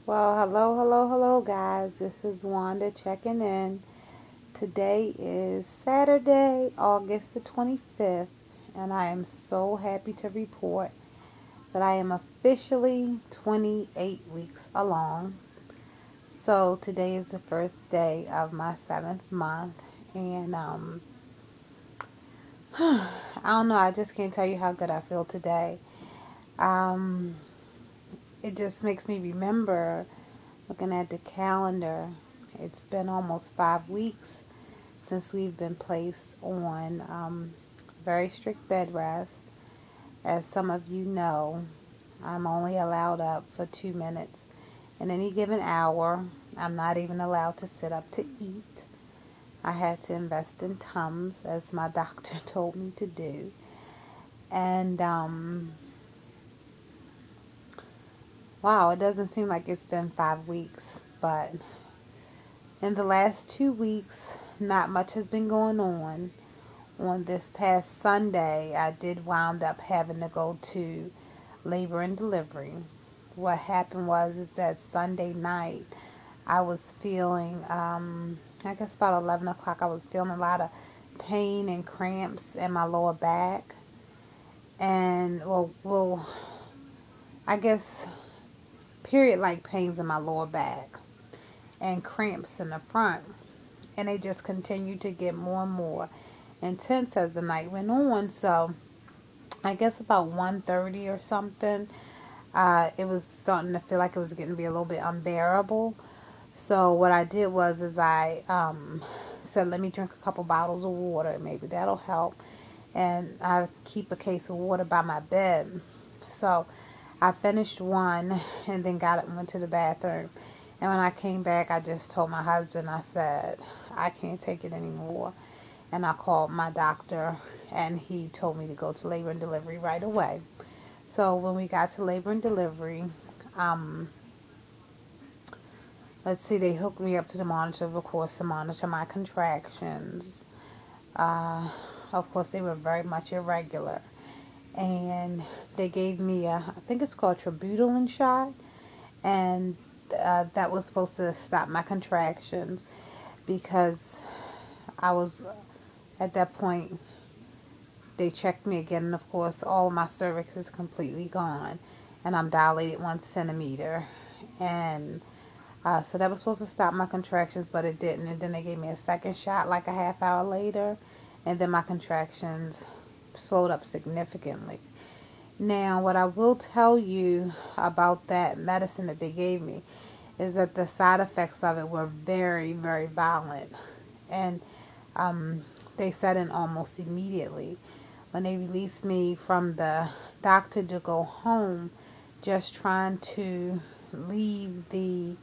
Well, hello, guys. This is Wanda checking in. Today is Saturday, August the 25th, and I am so happy to report that I am officially 28 weeks along. So today is the first day of my 7th month, and I don't know. I just can't tell you how good I feel today. Um, it just makes me remember looking at the calendar. It's been almost 5 weeks since we've been placed on very strict bed rest. As some of you know, I'm only allowed up for 2 minutes in any given hour. I'm not even allowed to sit up to eat. I had to invest in Tums, as my doctor told me to do. And wow, it doesn't seem like it's been 5 weeks, but in the last 2 weeks, not much has been going on. On this past Sunday, I did wound up having to go to labor and delivery. What happened was is that Sunday night, I was feeling, I guess about 11 o'clock, I was feeling a lot of pain and cramps in my lower back. And, I guess period-like pains in my lower back and cramps in the front. And they just continued to get more and more intense as the night went on. So I guess about 1:30 or something, it was starting to feel like it was getting to be a little bit unbearable. So what I did was is I said, let me drink a couple bottles of water. Maybe that'll help. And I keep a case of water by my bed. So I finished one and then got up and went to the bathroom. And when I came back, I just told my husband, I said, I can't take it anymore. And I called my doctor, and he told me to go to labor and delivery right away. So when we got to labor and delivery, let's see, they hooked me up to the monitor, of course, to monitor my contractions. Of course, they were very much irregular. And they gave me I think it's called Terbutaline shot. And that was supposed to stop my contractions because I was, at that point, they checked me again, and of course, all of my cervix is completely gone, and I'm dilated 1 centimeter. And so that was supposed to stop my contractions, but it didn't. And then they gave me a second shot like a half hour later, and then my contractions slowed up significantly. Now, what I will tell you about that medicine that they gave me is that the side effects of it were very, very violent. And they set in almost immediately. When they released me from the doctor to go home, just trying to leave the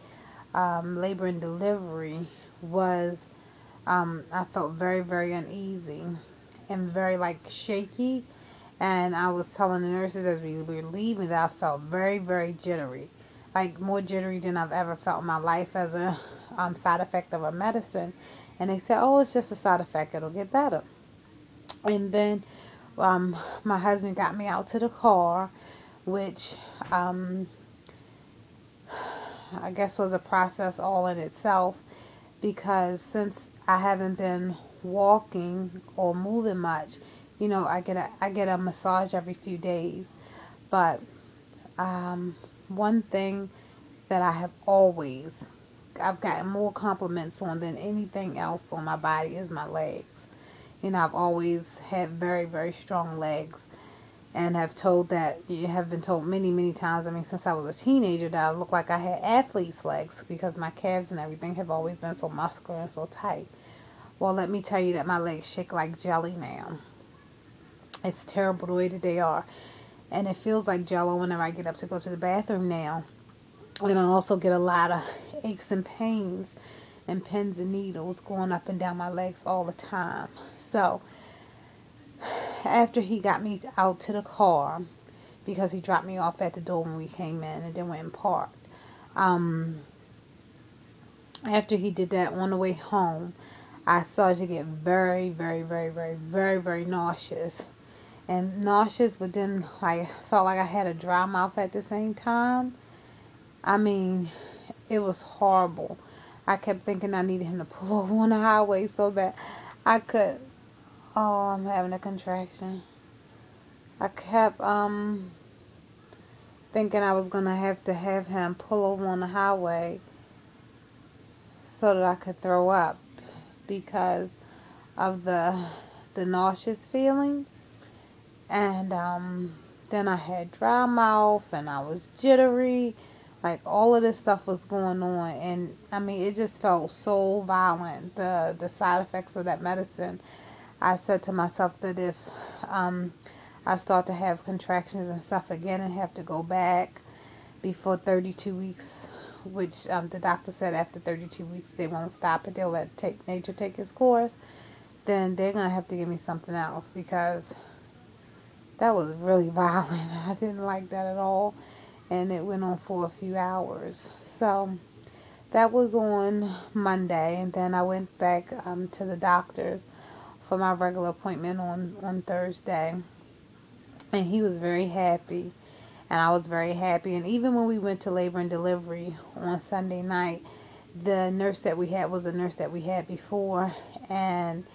labor and delivery was, I felt very, very uneasy and very shaky. And I was telling the nurses as we were leaving that I felt very, very jittery. Like more jittery than I've ever felt in my life as a side effect of a medicine. And they said, oh, it's just a side effect. It'll get better. And then my husband got me out to the car, which I guess was a process all in itself. Because since I haven't been walking or moving much, I get a massage every few days. But one thing that I've gotten more compliments on than anything else on my body is my legs. I've always had very, very strong legs, and have been told many, many times, since I was a teenager, that I look like I had athlete's legs because my calves and everything have always been so muscular and so tight. Well, let me tell you that my legs shake like jelly now. It's terrible the way that they are. And it feels like jello whenever I get up to go to the bathroom now. And I also get a lot of aches and pains and pins and needles going up and down my legs all the time. So, after he got me out to the car, because he dropped me off at the door when we came in and then went and parked. After he did that, on the way home, I started to get very, very, very, very, very, very nauseous. And nauseous, but then I felt like I had a dry mouth at the same time. It was horrible. I kept thinking I needed him to pull over on the highway so that I could, oh, I'm having a contraction. I kept thinking I was going to have him pull over on the highway so that I could throw up because of the nauseous feeling. And then I had dry mouth and I was jittery. Like, all of this stuff was going on, and I mean, it just felt so violent. The side effects of that medicine. I said to myself that if I start to have contractions and stuff again and have to go back before 32 weeks, which the doctor said after 32 weeks they won't stop it. They'll let nature take its course. Then they're gonna have to give me something else because that was really violent. I didn't like that at all. And it went on for a few hours. So that was on Monday, and then I went back to the doctor's for my regular appointment on Thursday, and he was very happy, and I was very happy. And even when we went to labor and delivery on Sunday night, the nurse that we had was a nurse that we had before, and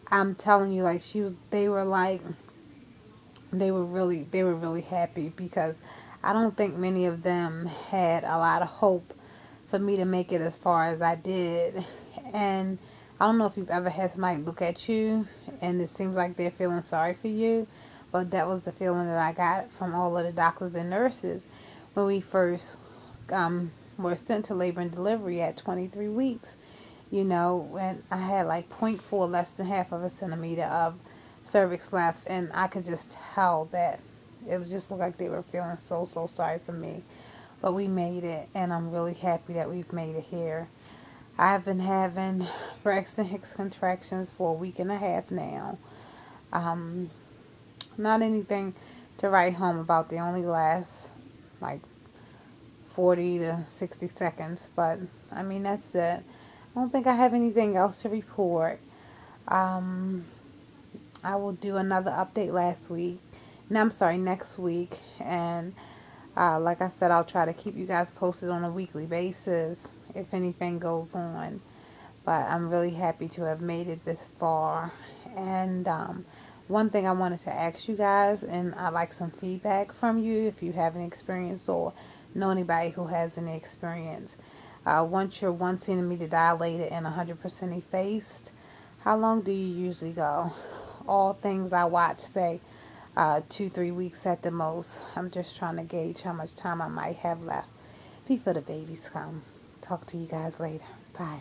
I'm telling you, like, they were really happy because I don't think many of them had a lot of hope for me to make it as far as I did. And I don't know if you've ever had somebody look at you and it seems like they're feeling sorry for you, but that was the feeling that I got from all of the doctors and nurses when we first were sent to labor and delivery at 23 weeks. You know, when I had like 0.4, less than half of a centimeter of cervix left, and I could just tell that it was just looked like they were feeling so sorry for me. But we made it, and I'm really happy that we've made it here. I've been having Braxton Hicks contractions for a week and a half now. Not anything to write home about. They only last like 40 to 60 seconds, but I mean, that's it. I don't think I have anything else to report. I will do another update next week, and like I said, I'll try to keep you guys posted on a weekly basis if anything goes on. But I'm really happy to have made it this far. And one thing I wanted to ask you guys, and I'd like some feedback from you if you have any experience or know anybody who has any experience. Once you're 1 centimeter dilated and 100% effaced, how long do you usually go? All things I watch say 2-3 weeks at the most. I'm just trying to gauge how much time I might have left before the babies come. Talk to you guys later. Bye.